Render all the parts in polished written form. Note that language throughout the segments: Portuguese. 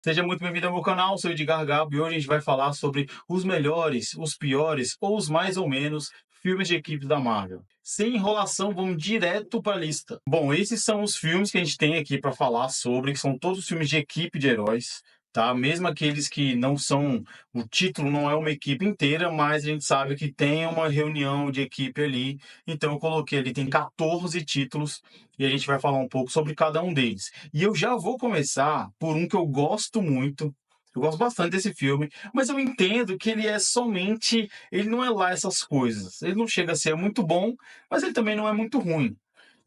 Seja muito bem-vindo ao meu canal, sou o Edgar Gabo e hoje a gente vai falar sobre os melhores, os piores ou os mais ou menos filmes de equipes da Marvel. Sem enrolação, vamos direto para a lista. Bom, esses são os filmes que a gente tem aqui para falar sobre, que são todos os filmes de equipe de heróis, tá? Mesmo aqueles que não são, o título não é uma equipe inteira, mas a gente sabe que tem uma reunião de equipe ali. Então eu coloquei ali, tem 14 títulos e a gente vai falar um pouco sobre cada um deles. E eu já vou começar por um que eu gosto muito. Eu gosto bastante desse filme, mas eu entendo que ele é somente. Ele não é lá essas coisas. Ele não chega a ser muito bom, mas ele também não é muito ruim.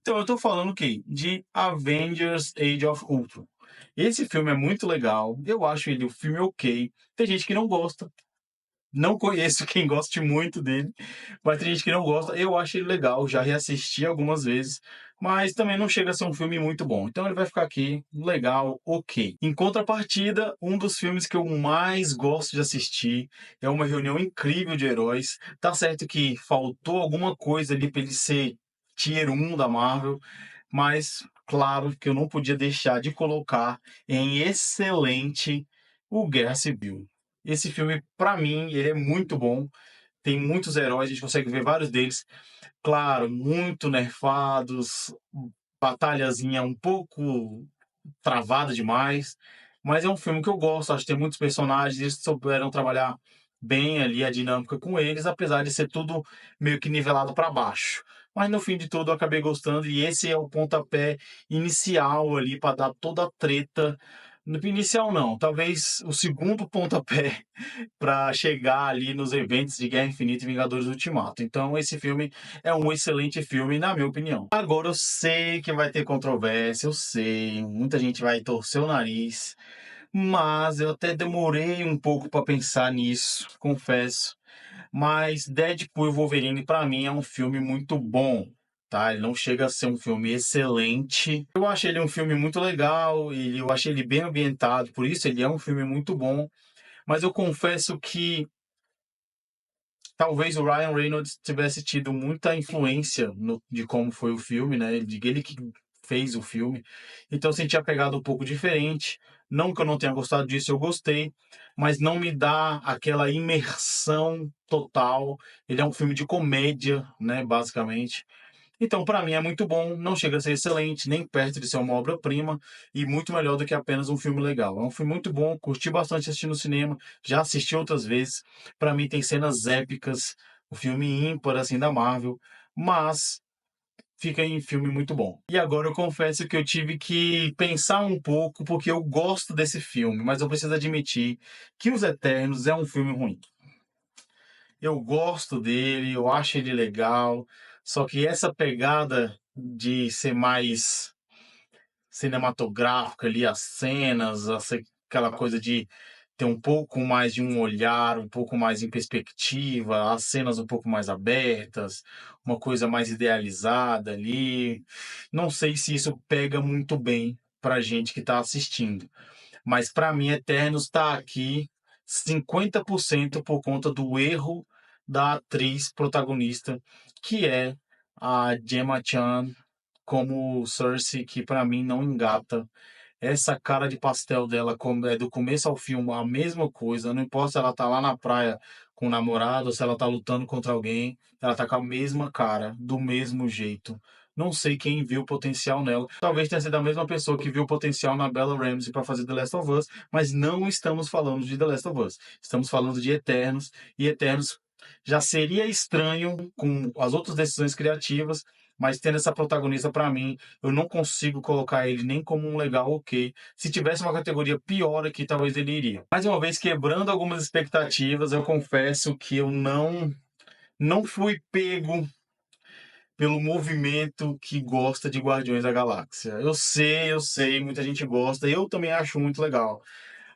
Então eu tô falando o quê? De Avengers Age of Ultron. Esse filme é muito legal. Eu acho ele um filme ok. Tem gente que não gosta. Não conheço quem goste muito dele, mas tem gente que não gosta. Eu acho ele legal, já reassisti algumas vezes, mas também não chega a ser um filme muito bom. Então ele vai ficar aqui, legal, ok. Em contrapartida, um dos filmes que eu mais gosto de assistir é Uma Reunião Incrível de Heróis. Tá certo que faltou alguma coisa ali para ele ser Tier 1 da Marvel, mas claro que eu não podia deixar de colocar em excelente o Guerra Civil. Esse filme, pra mim, ele é muito bom. Tem muitos heróis, a gente consegue ver vários deles. Claro, muito nerfados, batalhazinha um pouco travada demais, mas é um filme que eu gosto. Acho que tem muitos personagens, eles souberam trabalhar bem ali a dinâmica com eles, apesar de ser tudo meio que nivelado para baixo. Mas no fim de tudo eu acabei gostando e esse é o pontapé inicial ali para dar toda a treta. No inicial não, talvez o segundo pontapé para chegar ali nos eventos de Guerra Infinita e Vingadores Ultimato. Então esse filme é um excelente filme, na minha opinião. Agora eu sei que vai ter controvérsia, eu sei, muita gente vai torcer o nariz, mas eu até demorei um pouco para pensar nisso, confesso. Mas Deadpool e Wolverine para mim é um filme muito bom. Tá, ele não chega a ser um filme excelente. Eu achei ele um filme muito legal, e eu achei ele bem ambientado, por isso ele é um filme muito bom. Mas eu confesso que talvez o Ryan Reynolds tivesse tido muita influência de como foi o filme, né? De ele que fez o filme. Então eu senti a pegada um pouco diferente. Não que eu não tenha gostado disso, eu gostei, mas não me dá aquela imersão total. Ele é um filme de comédia, né? Basicamente. Então, para mim é muito bom, não chega a ser excelente, nem perto de ser uma obra-prima, e muito melhor do que apenas um filme legal. É um filme muito bom, curti bastante assistir no cinema, já assisti outras vezes. Para mim tem cenas épicas, o filme ímpar assim da Marvel, mas fica em filme muito bom. E agora eu confesso que eu tive que pensar um pouco porque eu gosto desse filme, mas eu preciso admitir que Os Eternos é um filme ruim. Eu gosto dele, eu acho ele legal, só que essa pegada de ser mais cinematográfica ali, as cenas, aquela coisa de ter um pouco mais de um olhar, um pouco mais em perspectiva, as cenas um pouco mais abertas, uma coisa mais idealizada ali. Não sei se isso pega muito bem pra gente que está assistindo, mas para mim Eternos está aqui 50% por conta do erro da atriz protagonista, que é a Gemma Chan como Cersei, que para mim não engata. Essa cara de pastel dela, como é do começo ao filme, a mesma coisa. Não importa se ela tá lá na praia com o namorado ou se ela tá lutando contra alguém, ela tá com a mesma cara, do mesmo jeito. Não sei quem viu o potencial nela. Talvez tenha sido a mesma pessoa que viu o potencial na Bella Ramsey para fazer The Last of Us, mas não estamos falando de The Last of Us. Estamos falando de Eternos, e Eternos já seria estranho com as outras decisões criativas, mas tendo essa protagonista para mim, eu não consigo colocar ele nem como um legal ok. Se tivesse uma categoria pior aqui, talvez ele iria. Mais uma vez, quebrando algumas expectativas, eu confesso que eu não fui pego pelo movimento que gosta de Guardiões da Galáxia. Eu sei, muita gente gosta, eu também acho muito legal.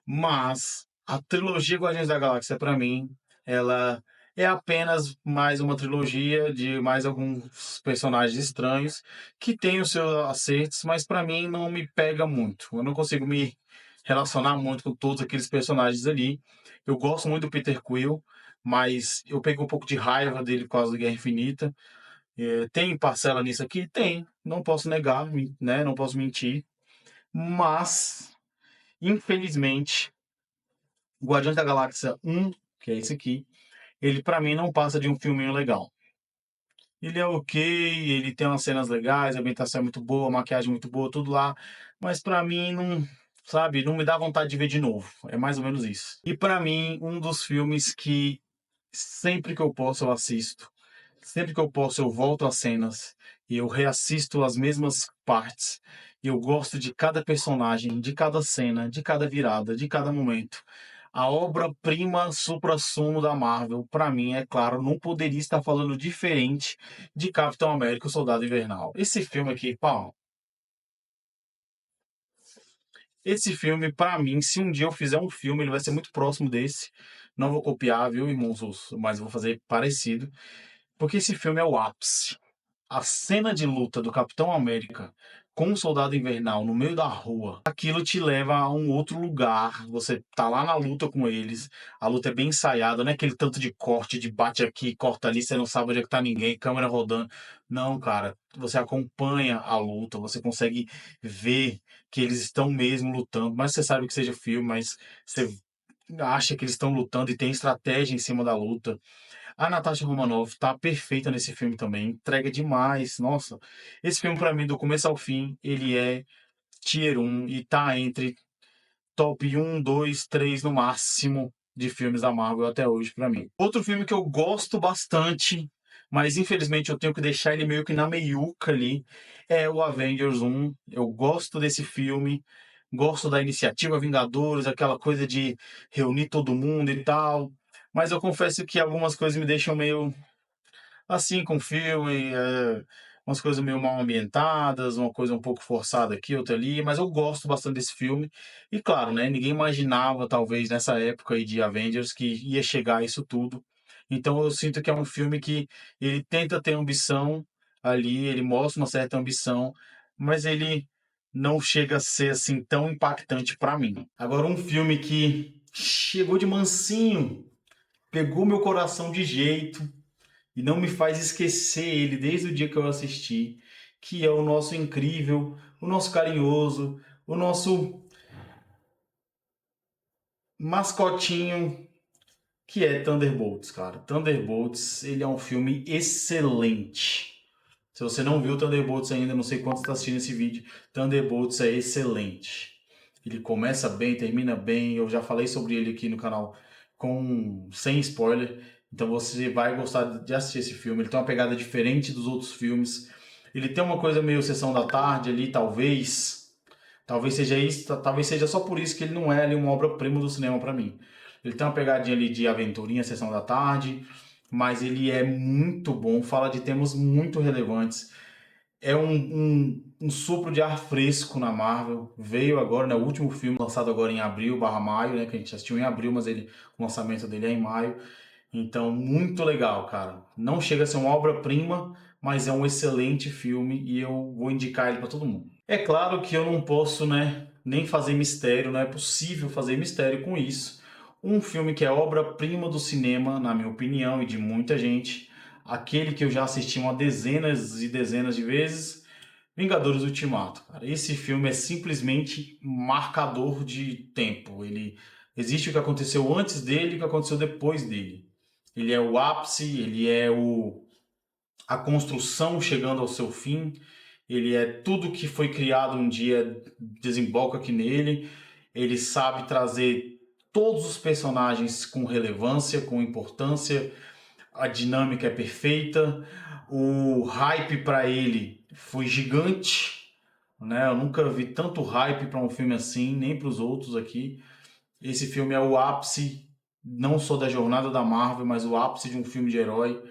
Mas a trilogia Guardiões da Galáxia, para mim, ela é apenas mais uma trilogia de mais alguns personagens estranhos que tem os seus acertos, mas para mim não me pega muito. Eu não consigo me relacionar muito com todos aqueles personagens ali. Eu gosto muito do Peter Quill, mas eu peguei um pouco de raiva dele por causa da Guerra Infinita. Tem parcela nisso aqui? Tem. Não posso negar, né? Não posso mentir. Mas Infelizmente, Guardiões da Galáxia 1, que é esse aqui, ele pra mim não passa de um filminho legal. Ele é ok, ele tem umas cenas legais, a ambientação é muito boa, a maquiagem muito boa, tudo lá, mas pra mim não, sabe, não me dá vontade de ver de novo. É mais ou menos isso. E pra mim, um dos filmes que sempre que eu posso eu assisto, sempre que eu posso eu volto às cenas e eu reassisto as mesmas partes. E eu gosto de cada personagem, de cada cena, de cada virada, de cada momento. A obra-prima suprassumo da Marvel, pra mim, é claro, não poderia estar falando diferente de Capitão América, o Soldado Invernal. Esse filme aqui, pau. Esse filme, pra mim, se um dia eu fizer um filme, ele vai ser muito próximo desse. Não vou copiar, viu, irmãos? Mas vou fazer parecido. Porque esse filme é o ápice. A cena de luta do Capitão América com o Soldado Invernal no meio da rua, aquilo te leva a um outro lugar. Você tá lá na luta com eles, a luta é bem ensaiada, não é aquele tanto de corte, de bate aqui, corta ali, você não sabe onde é que tá ninguém, câmera rodando. Não, cara, você acompanha a luta, você consegue ver que eles estão mesmo lutando, mas você sabe que seja filme, mas você acha que eles estão lutando e tem estratégia em cima da luta. A Natasha Romanoff tá perfeita nesse filme também, entrega demais. Nossa, esse filme pra mim, do começo ao fim, ele é tier 1 e tá entre top 1, 2, 3 no máximo de filmes da Marvel até hoje pra mim. Outro filme que eu gosto bastante, mas infelizmente eu tenho que deixar ele meio que na meiuca ali, é o Avengers 1. Eu gosto desse filme, gosto da iniciativa Vingadores, aquela coisa de reunir todo mundo e tal. Mas eu confesso que algumas coisas me deixam meio assim com filme, umas coisas meio mal ambientadas, uma coisa um pouco forçada aqui, outra ali, mas eu gosto bastante desse filme. E claro, né, ninguém imaginava, talvez, nessa época aí de Avengers, que ia chegar a isso tudo. Então eu sinto que é um filme que ele tenta ter ambição ali, ele mostra uma certa ambição, mas ele não chega a ser assim tão impactante pra mim. Agora um filme que chegou de mansinho, pegou meu coração de jeito, e não me faz esquecer ele desde o dia que eu assisti, que é o nosso incrível, o nosso carinhoso, o nosso mascotinho, que é Thunderbolts, cara. Thunderbolts, ele é um filme excelente. Se você não viu Thunderbolts ainda, não sei quanto está assistindo esse vídeo, Thunderbolts é excelente. Ele começa bem, termina bem. Eu já falei sobre ele aqui no canal sem spoiler. Então você vai gostar de assistir esse filme. Ele tem uma pegada diferente dos outros filmes. Ele tem uma coisa meio sessão da tarde ali, talvez. Talvez seja isso, talvez seja só por isso que ele não é ali uma obra-prima do cinema para mim. Ele tem uma pegadinha ali de aventurinha, sessão da tarde, mas ele é muito bom, fala de temas muito relevantes. É um sopro de ar fresco na Marvel. Veio agora, né, o último filme lançado agora em abril, barra maio, né, que a gente assistiu em abril, mas o lançamento dele é em maio. Então, muito legal, cara. Não chega a ser uma obra-prima, mas é um excelente filme e eu vou indicar ele para todo mundo. É claro que eu não posso, né, nem fazer mistério, não é possível fazer mistério com isso. Um filme que é obra-prima do cinema, na minha opinião, e de muita gente, aquele que eu já assisti uma dezenas e dezenas de vezes, Vingadores Ultimato. Cara, esse filme é simplesmente marcador de tempo. Ele existe o que aconteceu antes dele e o que aconteceu depois dele. Ele é o ápice, ele é a construção chegando ao seu fim, ele é tudo que foi criado um dia desemboca aqui nele. Ele sabe trazer todos os personagens com relevância, com importância. A dinâmica é perfeita. O hype para ele foi gigante, né? Eu nunca vi tanto hype para um filme assim, nem para os outros aqui. Esse filme é o ápice não só da jornada da Marvel, mas o ápice de um filme de herói.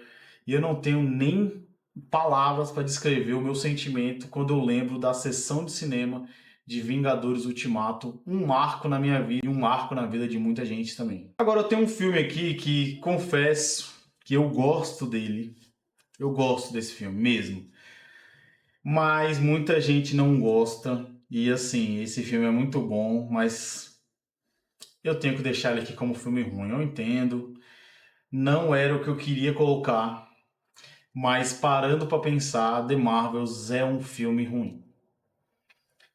E eu não tenho nem palavras para descrever o meu sentimento quando eu lembro da sessão de cinema de Vingadores Ultimato, um marco na minha vida e um marco na vida de muita gente também. Agora eu tenho um filme aqui que confesso que eu gosto dele. Eu gosto desse filme mesmo. Mas muita gente não gosta. E assim, esse filme é muito bom, mas eu tenho que deixar ele aqui como filme ruim. Eu entendo. Não era o que eu queria colocar. Mas parando para pensar, The Marvels é um filme ruim.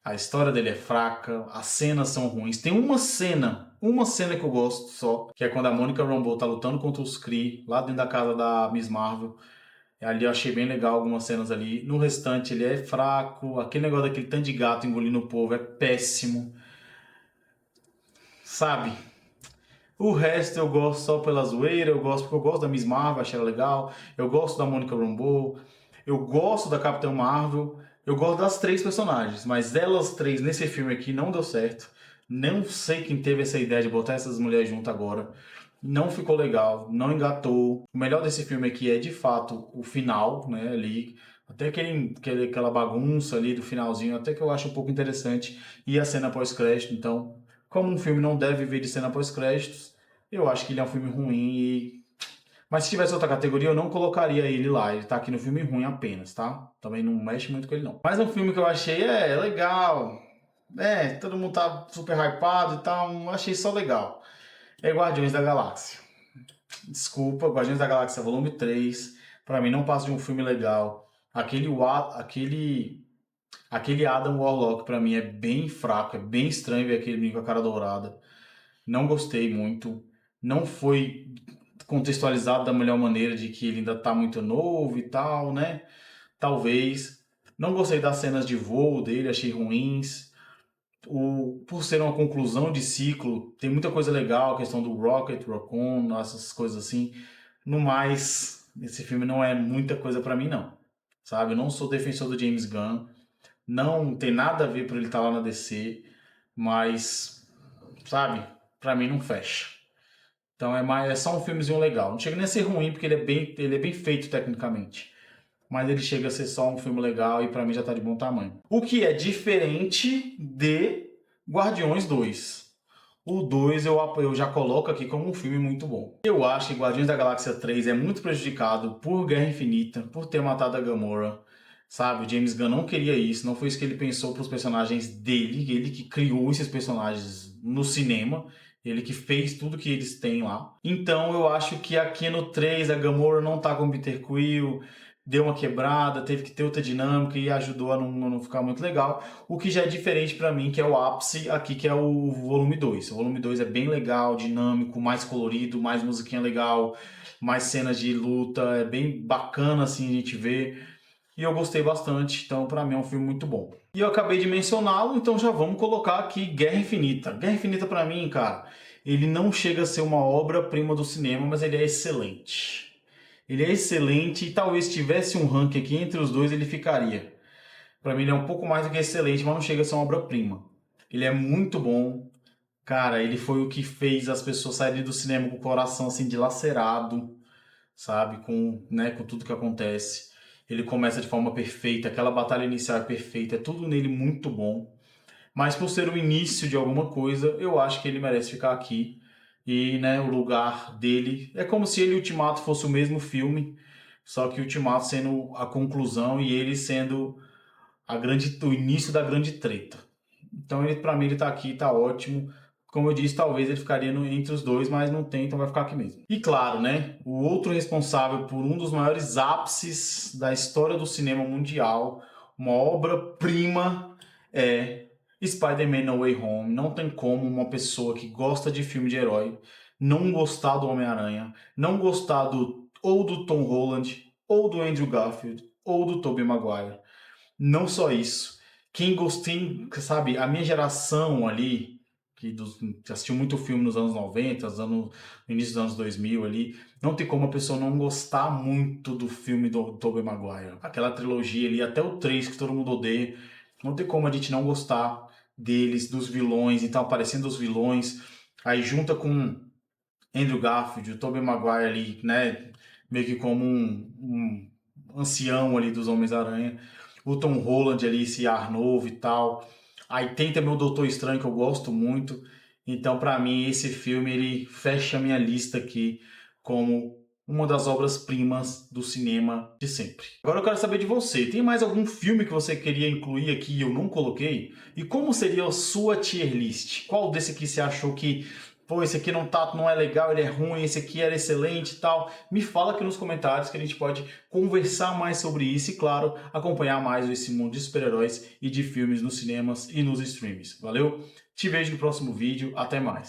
A história dele é fraca, as cenas são ruins. Tem uma cena que eu gosto só, que é quando a Monica Rambeau tá lutando contra os Kree, lá dentro da casa da Miss Marvel. Ali eu achei bem legal algumas cenas ali. No restante ele é fraco, aquele negócio daquele tanto de gato engolindo o povo é péssimo. Sabe? O resto eu gosto só pela zoeira, eu gosto porque eu gosto da Miss Marvel, achei ela legal. Eu gosto da Monica Rambeau, eu gosto da Capitã Marvel, eu gosto das três personagens, mas delas três nesse filme aqui não deu certo. Não sei quem teve essa ideia de botar essas mulheres juntas agora. Não ficou legal, não engatou. O melhor desse filme aqui é de fato o final, né? Ali, até aquela bagunça ali do finalzinho, até que eu acho um pouco interessante. E a cena pós-crédito, então, como um filme não deve viver de cena pós-créditos, eu acho que ele é um filme ruim e... Mas se tivesse outra categoria, eu não colocaria ele lá. Ele tá aqui no filme ruim apenas, tá? Também não mexe muito com ele, não. Mas um filme que eu achei legal. Todo mundo tá super hypado e tal. Achei só legal. É Guardiões da Galáxia. Desculpa, Guardiões da Galáxia Volume 3. Pra mim não passa de um filme legal. Aquele Adam Warlock pra mim é bem fraco, é bem estranho ver aquele menino com a cara dourada. Não gostei muito. Não foi contextualizado da melhor maneira, de que ele ainda tá muito novo e tal, né? Talvez. Não gostei das cenas de voo dele, achei ruins. Por ser uma conclusão de ciclo, tem muita coisa legal, a questão do Rocket, Raccoon, essas coisas assim. No mais, esse filme não é muita coisa pra mim, não. Sabe? Eu não sou defensor do James Gunn. Não tem nada a ver por ele estar lá na DC. Mas, sabe? Pra mim não fecha. Então é só um filmezinho legal. Não chega nem a ser ruim, porque ele é bem feito tecnicamente. Mas ele chega a ser só um filme legal e pra mim já tá de bom tamanho. O que é diferente de Guardiões 2. O 2 eu já coloco aqui como um filme muito bom. Eu acho que Guardiões da Galáxia 3 é muito prejudicado por Guerra Infinita, por ter matado a Gamora. Sabe, o James Gunn não queria isso, não foi isso que ele pensou para os personagens dele, ele que criou esses personagens no cinema, ele que fez tudo que eles têm lá. Então eu acho que aqui no 3 a Gamora não tá com o Peter Quill, deu uma quebrada, teve que ter outra dinâmica e ajudou a não ficar muito legal. O que já é diferente para mim, que é o ápice aqui, que é o volume 2. O volume 2 é bem legal, dinâmico, mais colorido, mais musiquinha legal, mais cenas de luta, é bem bacana assim a gente ver. E eu gostei bastante, então pra mim é um filme muito bom. E eu acabei de mencioná-lo, então já vamos colocar aqui Guerra Infinita. Guerra Infinita pra mim, cara, ele não chega a ser uma obra-prima do cinema, mas ele é excelente. Ele é excelente e talvez se tivesse um ranking aqui entre os dois, ele ficaria. Pra mim ele é um pouco mais do que excelente, mas não chega a ser uma obra-prima. Ele é muito bom. Cara, ele foi o que fez as pessoas saírem do cinema com o coração assim dilacerado, sabe, com tudo que acontece. Ele começa de forma perfeita, aquela batalha inicial é perfeita, é tudo nele muito bom. Mas por ser o início de alguma coisa, eu acho que ele merece ficar aqui. E, né, o lugar dele é como se ele e Ultimato fosse o mesmo filme, só que Ultimato sendo a conclusão e ele sendo o início da grande treta. Então, ele, pra mim, ele tá aqui, tá ótimo. Como eu disse, talvez ele ficaria entre os dois, mas não tem, então vai ficar aqui mesmo. E claro, né, o outro responsável por um dos maiores ápices da história do cinema mundial, uma obra-prima, é Spider-Man No Way Home. Não tem como uma pessoa que gosta de filme de herói não gostar do Homem-Aranha, não gostar ou do Tom Holland, ou do Andrew Garfield, ou do Tobey Maguire. Não só isso. Quem gostou, sabe, a minha geração ali, que assistiu muito filme nos anos 90, no início dos anos 2000 ali, não tem como a pessoa não gostar muito do filme do Tobey Maguire. Aquela trilogia ali, até o 3 que todo mundo odeia, não tem como a gente não gostar deles, dos vilões, então aparecendo os vilões, aí junta com Andrew Garfield, o Tobey Maguire ali, né, meio que como um ancião ali dos Homens-Aranha, o Tom Holland ali, esse ar novo e tal. Aí tem também o Doutor Estranho, que eu gosto muito. Então, pra mim, esse filme, ele fecha a minha lista aqui como uma das obras-primas do cinema de sempre. Agora eu quero saber de você. Tem mais algum filme que você queria incluir aqui e eu não coloquei? E como seria a sua tier list? Qual desse aqui você achou que pô, esse aqui não é legal, ele é ruim, esse aqui era excelente e tal, me fala aqui nos comentários que a gente pode conversar mais sobre isso e, claro, acompanhar mais esse mundo de super-heróis e de filmes nos cinemas e nos streams. Valeu? Te vejo no próximo vídeo, até mais.